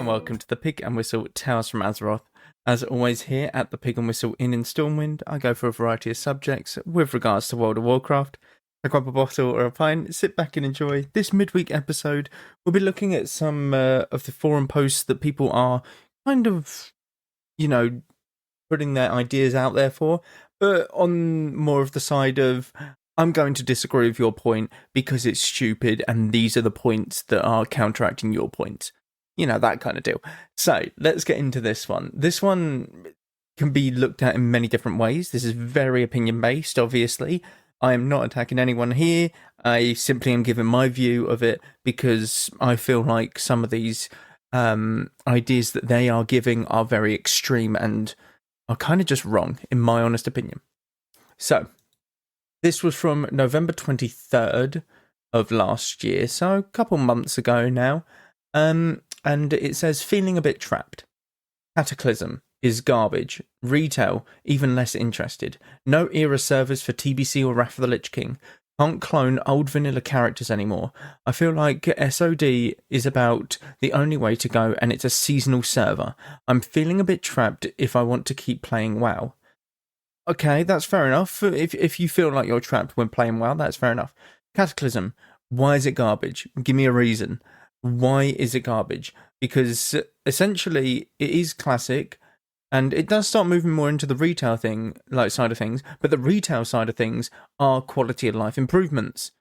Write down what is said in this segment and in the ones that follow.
welcome to the Pig and Whistle Tales from Azeroth. As always, here at the Pig and Whistle Inn in Stormwind, I go for a variety of subjects with regards to World of Warcraft. I grab a bottle or a pint, sit back and enjoy. This midweek episode, we'll be looking at some of the forum posts that people are kind of, putting their ideas out there for, but on more of the side of, I'm going to disagree with your point because it's stupid and these are the points that are counteracting your points. That kind of deal. So let's get into this one. This one can be looked at in many different ways. This is very opinion based, obviously. I am not attacking anyone here. I simply am giving my view of it because I feel like some of these ideas that they are giving are very extreme and are kind of just wrong, in my honest opinion. So this was from November 23rd of last year, so a couple months ago now. And it says, feeling a bit trapped. Cataclysm is garbage. Retail, even less interested. No era servers for TBC or Wrath of the Lich King. Can't clone old vanilla characters anymore. I feel like SOD is about the only way to go and it's a seasonal server. I'm feeling a bit trapped if I want to keep playing WoW. Okay, that's fair enough. If you feel like you're trapped when playing WoW, that's fair enough. Cataclysm, why is it garbage? Give me a reason. Why is it garbage? Because essentially it is classic and it does start moving more into the retail side of things, but the retail side of things are quality of life improvements.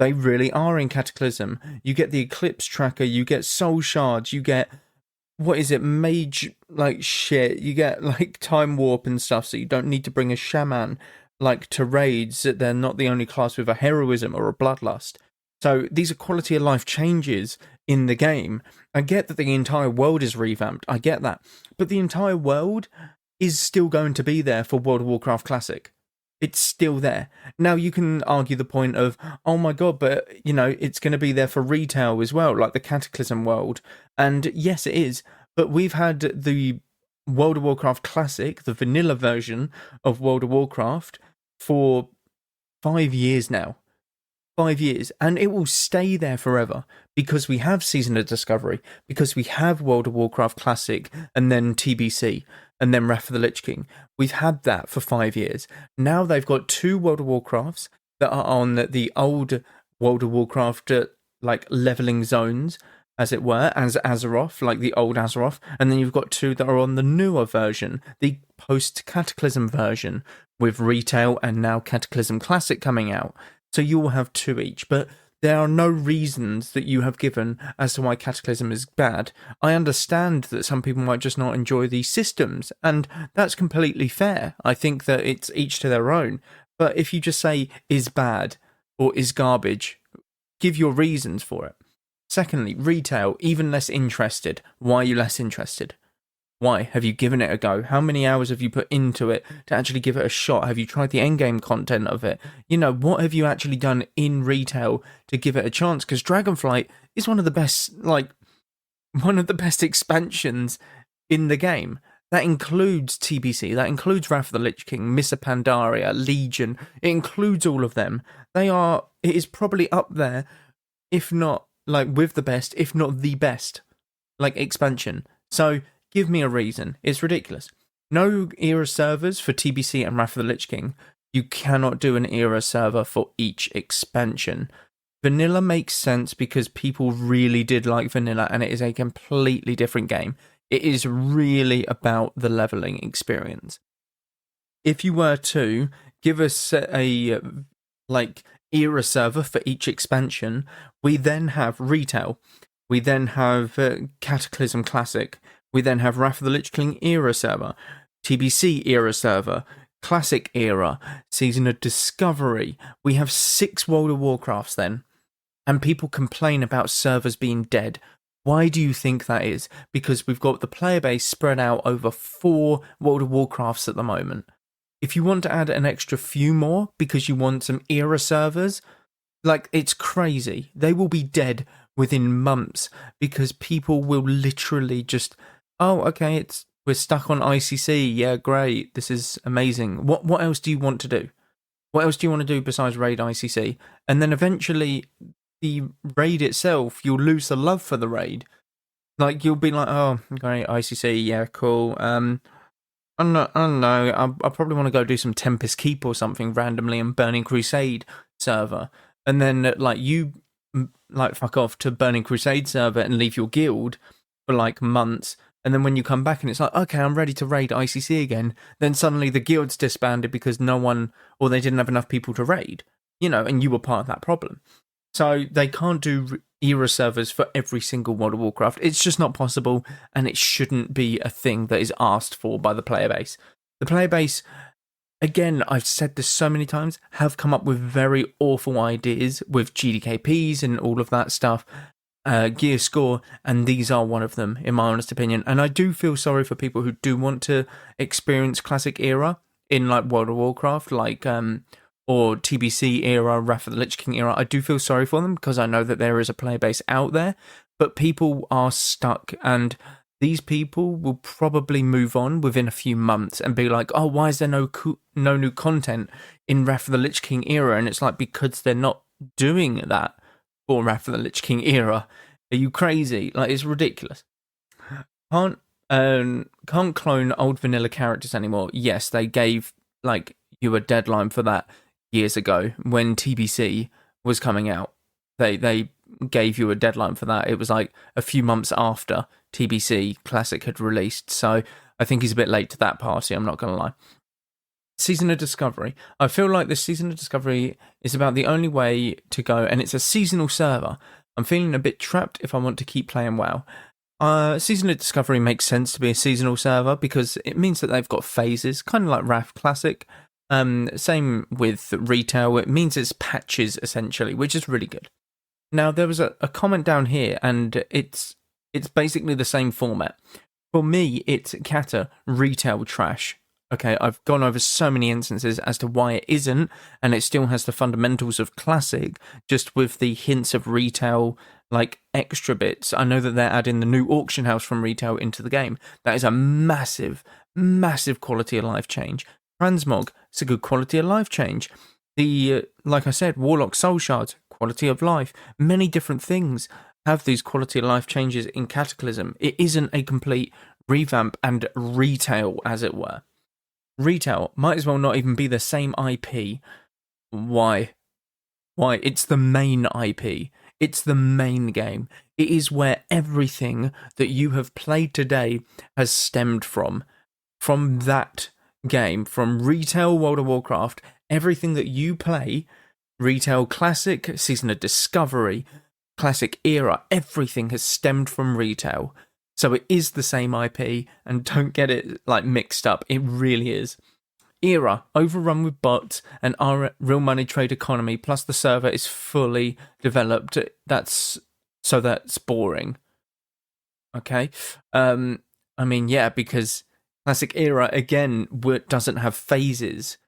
They really are in Cataclysm. You get the Eclipse tracker, you get soul shards, you get mage shit, you get time warp and stuff, so you don't need to bring a shaman to raids. They're not the only class with a heroism or a bloodlust. So these are quality of life changes in the game. I get that the entire world is revamped. I get that. But the entire world is still going to be there for World of Warcraft Classic. It's still there. Now you can argue the point of, oh my god, but it's going to be there for retail as well, like the Cataclysm world. And yes, it is. But we've had the World of Warcraft Classic, the vanilla version of World of Warcraft, for 5 years now. 5 years, and it will stay there forever because we have Season of Discovery, because we have World of Warcraft Classic and then TBC and then Wrath of the Lich King. We've had that for 5 years. Now they've got 2 World of Warcrafts that are on the old World of Warcraft leveling zones, as it were, as Azeroth, like the old Azeroth, and then you've got 2 that are on the newer version, the post-Cataclysm version, with retail and now Cataclysm Classic coming out. So you will have 2 each, but there are no reasons that you have given as to why Cataclysm is bad. I understand that some people might just not enjoy these systems, and that's completely fair. I think that it's each to their own. But if you just say, is bad, or is garbage, give your reasons for it. Secondly, retail, even less interested. Why are you less interested? Why? Have you given it a go? How many hours have you put into it to actually give it a shot? Have you tried the endgame content of it? What have you actually done in retail to give it a chance? Because Dragonflight is one of the best expansions in the game. That includes TBC, that includes Wrath of the Lich King, Mists of Pandaria, Legion. It includes all of them. It is probably up there, if not with the best, if not the best, expansion. So give me a reason. It's ridiculous. No era servers for TBC and Wrath of the Lich King. You cannot do an era server for each expansion. Vanilla makes sense because people really did like vanilla and it is a completely different game. It is really about the leveling experience. If you were to give us a era server for each expansion, we then have retail. We then have Cataclysm Classic. We then have Wrath of the Lich King era server, TBC era server, Classic era, Season of Discovery. We have 6 World of Warcrafts then. And people complain about servers being dead. Why do you think that is? Because we've got the player base spread out over 4 World of Warcrafts at the moment. If you want to add an extra few more because you want some era servers, it's crazy. They will be dead within months because people will literally just, oh, okay, we're stuck on ICC. Yeah, great. This is amazing. What else do you want to do? What else do you want to do besides raid ICC? And then eventually the raid itself, you'll lose the love for the raid Like, you'll be like, oh, great, ICC, yeah, cool. I don't know. I probably want to go do some Tempest Keep or something randomly and Burning Crusade server, and then like you like fuck off to Burning Crusade server and leave your guild for like months, and then when you come back and it's like, okay, I'm ready to raid ICC again, then suddenly the guild's disbanded because no one, or they didn't have enough people to raid, and you were part of that problem. So they can't do era servers for every single World of Warcraft. It's just not possible, and it shouldn't be a thing that is asked for by the player base. The player base, again, I've said this so many times, have come up with very awful ideas with GDKPs and all of that stuff, gear score, and these are one of them, in my honest opinion. And I do feel sorry for people who do want to experience classic era in like World of Warcraft, like or TBC era, Wrath of the Lich King era. I do feel sorry for them because I know that there is a player base out there, but people are stuck, and these people will probably move on within a few months and be like, oh, why is there no new content in Wrath of the Lich King era? And it's like, because they're not doing that for Wrath of the Lich King era. Are you crazy? Like, it's ridiculous. Can't clone old vanilla characters anymore. Yes, they gave like you a deadline for that years ago when TBC was coming out. They gave you a deadline for that. It was like a few months after TBC Classic had released, so I think he's a bit late to that party, I'm not gonna lie. Season of Discovery. I feel like the Season of Discovery is about the only way to go, and it's a seasonal server. I'm feeling a bit trapped if I want to keep playing WoW. Season of Discovery makes sense to be a seasonal server because it means that they've got phases, kind of like Wrath Classic. Same with retail. It means it's patches essentially, which is really good. Now there was a comment down here, and it's basically the same format. For me, it's Cata retail trash. Okay, I've gone over so many instances as to why it isn't, and it still has the fundamentals of classic, just with the hints of retail, like extra bits. I know that they're adding the new auction house from retail into the game. That is a massive, massive quality of life change. Transmog, it's a good quality of life change. The, like I said, Warlock Soul Shards, quality of life. Many different things have these quality of life changes in Cataclysm. It isn't a complete revamp and retail, as it were. Retail might as well not even be the same IP. Why? It's the main IP. It's the main game. It is where everything that you have played today has stemmed from. From that game, from retail World of Warcraft, everything that you play, retail Classic, Season of Discovery, Classic Era, everything has stemmed from retail. So it is the same IP, and don't get it like mixed up. It really is. Era, overrun with bots and our real money trade economy, plus the server is fully developed. That's boring. Okay? I mean, yeah, because Classic Era, again, doesn't have phases.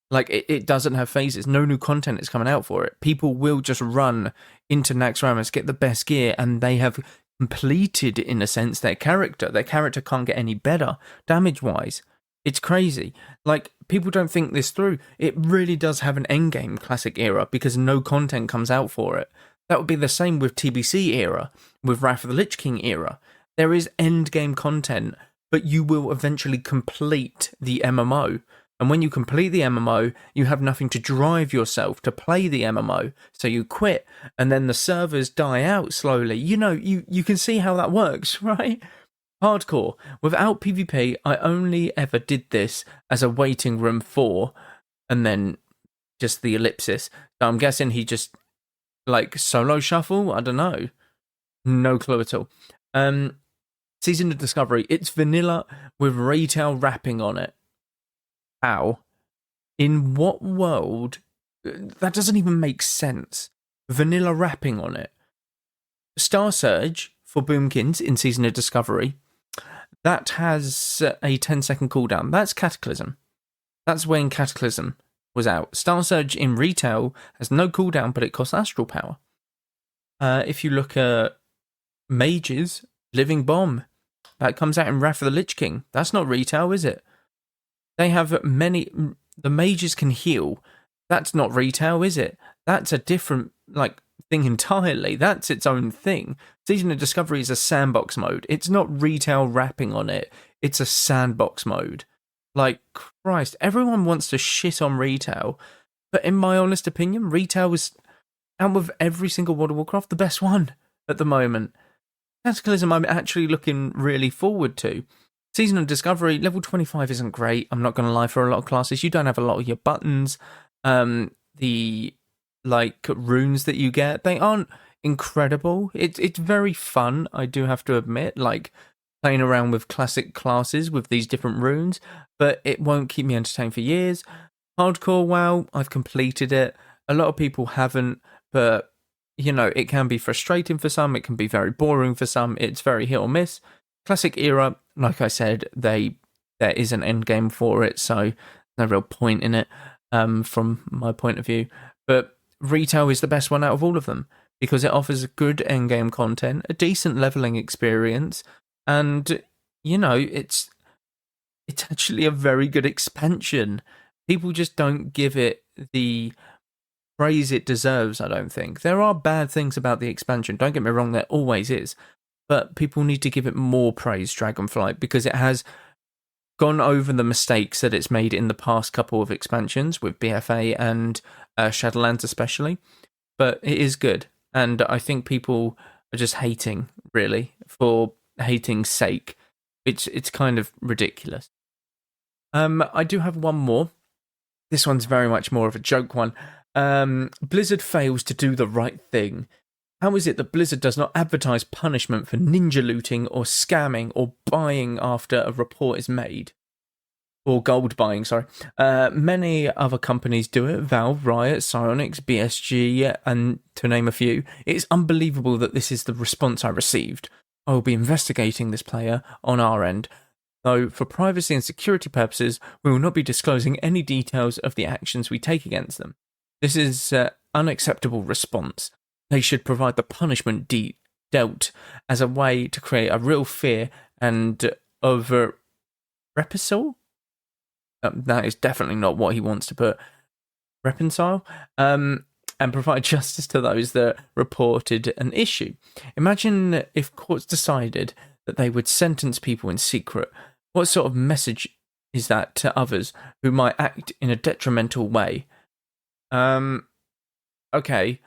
Like, it doesn't have phases. No new content is coming out for it. People will just run into Naxxramas, get the best gear, and they have completed, in a sense, their character. Their character can't get any better, damage-wise. It's crazy. Like, people don't think this through. It really does have an endgame, Classic Era, because no content comes out for it. That would be the same with TBC Era, with Wrath of the Lich King Era. There is endgame content, but you will eventually complete the MMO. And when you complete the MMO, you have nothing to drive yourself to play the MMO, so you quit, and then the servers die out slowly. You can see how that works, right? Hardcore. Without PvP, I only ever did this as a waiting room for, and then just the ellipsis. So I'm guessing he just, like, solo shuffle? I don't know. No clue at all. Season of Discovery. It's vanilla with retail wrapping on it. How? In what world? That doesn't even make sense. Vanilla wrapping on it. Star Surge for Boomkins in Season of Discovery. That has a 10-second cooldown. That's Cataclysm. That's when Cataclysm was out. Star Surge in retail has no cooldown, but it costs astral power. If you look at Mages, Living Bomb, that comes out in Wrath of the Lich King. That's not retail, is it? They have many... The mages can heal. That's not retail, is it? That's a different, like, thing entirely. That's its own thing. Season of Discovery is a sandbox mode. It's not retail wrapping on it. It's a sandbox mode. Like, Christ, everyone wants to shit on retail. But in my honest opinion, retail is, out of every single World of Warcraft, the best one at the moment. Cataclysm I'm actually looking really forward to. Season of Discovery, level 25 isn't great. I'm not going to lie, for a lot of classes. You don't have a lot of your buttons. The runes that you get, they aren't incredible. It's very fun, I do have to admit, like playing around with classic classes with these different runes, but it won't keep me entertained for years. Hardcore WoW, I've completed it. A lot of people haven't, but it can be frustrating for some, it can be very boring for some, it's very hit or miss. Classic era, like I said, there is an end game for it, so no real point in it from my point of view. But retail is the best one out of all of them because it offers good end game content, a decent leveling experience, and it's actually a very good expansion. People just don't give it the praise it deserves, I don't think. There are bad things about the expansion, don't get me wrong, there always is. But people need to give it more praise, Dragonflight, because it has gone over the mistakes that it's made in the past couple of expansions with BFA and Shadowlands especially. But it is good, and I think people are just hating, really, for hating's sake. It's kind of ridiculous. I do have one more. This one's very much more of a joke one. Blizzard fails to do the right thing. How is it that Blizzard does not advertise punishment for ninja looting or scamming or buying after a report is made? Or gold buying, sorry. Many other companies do it. Valve, Riot, Psyonix, BSG, and to name a few. It's unbelievable that this is the response I received. I will be investigating this player on our end. Though, for privacy and security purposes, we will not be disclosing any details of the actions we take against them. This is an unacceptable response. They should provide the punishment dealt as a way to create a real fear and of reprisal. That is definitely not what he wants to put. Reconcile. And provide justice to those that reported an issue. Imagine if courts decided that they would sentence people in secret. What sort of message is that to others who might act in a detrimental way? Okay.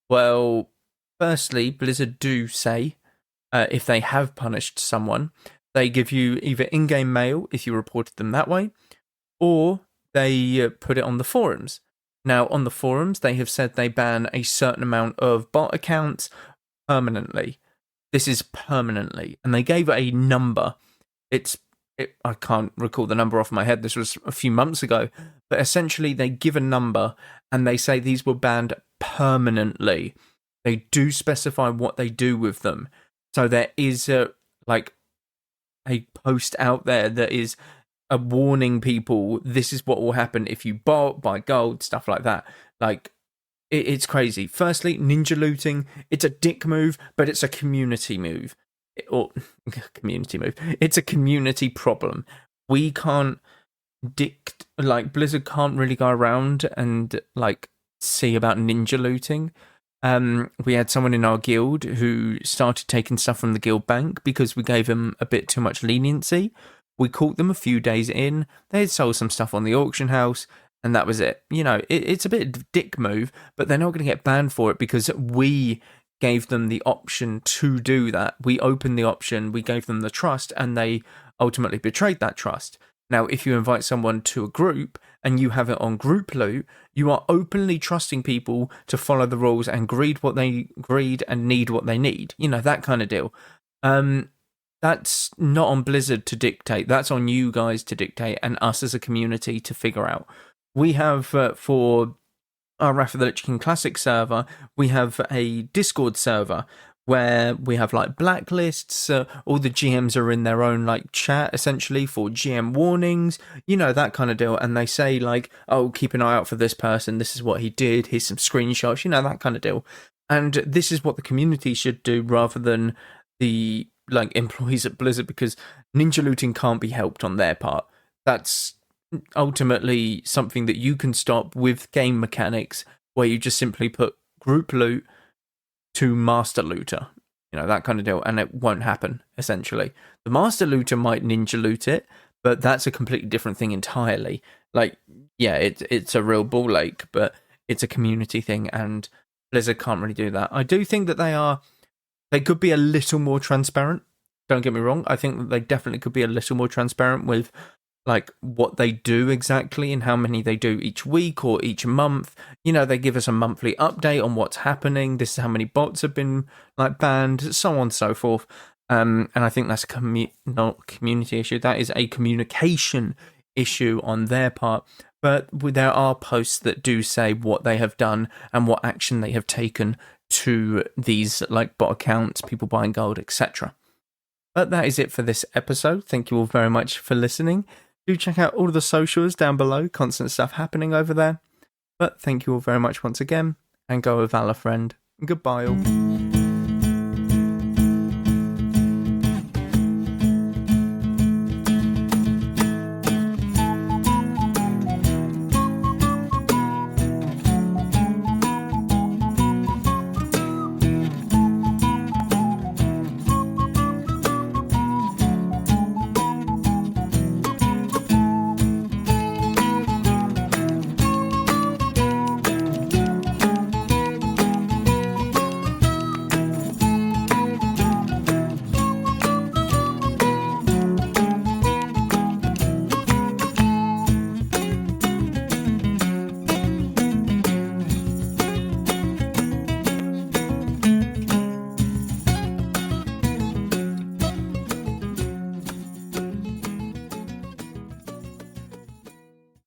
Well, firstly, Blizzard do say, if they have punished someone, they give you either in-game mail if you reported them that way, or they put it on the forums. Now, on the forums, they have said they ban a certain amount of bot accounts permanently. This is permanently. And they gave a number. I can't recall the number off my head. This was a few months ago. But essentially, they give a number and they say these were banned permanently. They do specify what they do with them. So there is a post out there that is a warning people, this is what will happen if you buy gold, stuff like that. Like, it's crazy. Firstly, ninja looting, it's a dick move, but it's a community move. It's a community problem. We can't Blizzard can't really go around and see about ninja looting. We had someone in our guild who started taking stuff from the guild bank because we gave them a bit too much leniency. We caught them a few days in, they had sold some stuff on the auction house, and that was it. It's a bit of a dick move, but they're not going to get banned for it because we gave them the option to do that. We opened the option, we gave them the trust, and they ultimately betrayed that trust. Now, if you invite someone to a group and you have it on group loot, you are openly trusting people to follow the rules and greed and need what they need. That kind of deal. That's not on Blizzard to dictate. That's on you guys to dictate and us as a community to figure out. We have, for our Wrath of the Lich King Classic server, we have a Discord server where we have blacklists. All the GMs are in their own chat essentially for GM warnings, that kind of deal. And they say oh, keep an eye out for this person. This is what he did. Here's some screenshots, that kind of deal. And this is what the community should do rather than the employees at Blizzard, because ninja looting can't be helped on their part. That's ultimately something that you can stop with game mechanics, where you just simply put group loot to master looter, that kind of deal, and it won't happen. Essentially, the master looter might ninja loot it, but that's a completely different thing entirely. Like, yeah, it's a real ball ache, but it's a community thing, and Blizzard can't really do that. I do think that they could be a little more transparent. Don't get me wrong. I think that they definitely could be a little more transparent with like what they do exactly and how many they do each week or each month. They give us a monthly update on what's happening. This is how many bots have been like banned, so on and so forth. And I think that's not community issue. That is a communication issue on their part. But there are posts that do say what they have done and what action they have taken to these like bot accounts, people buying gold, etc. But that is it for this episode. Thank you all very much for listening. Do check out all of the socials down below. Constant stuff happening over there. But thank you all very much once again. And go with Valor, friend. Goodbye all.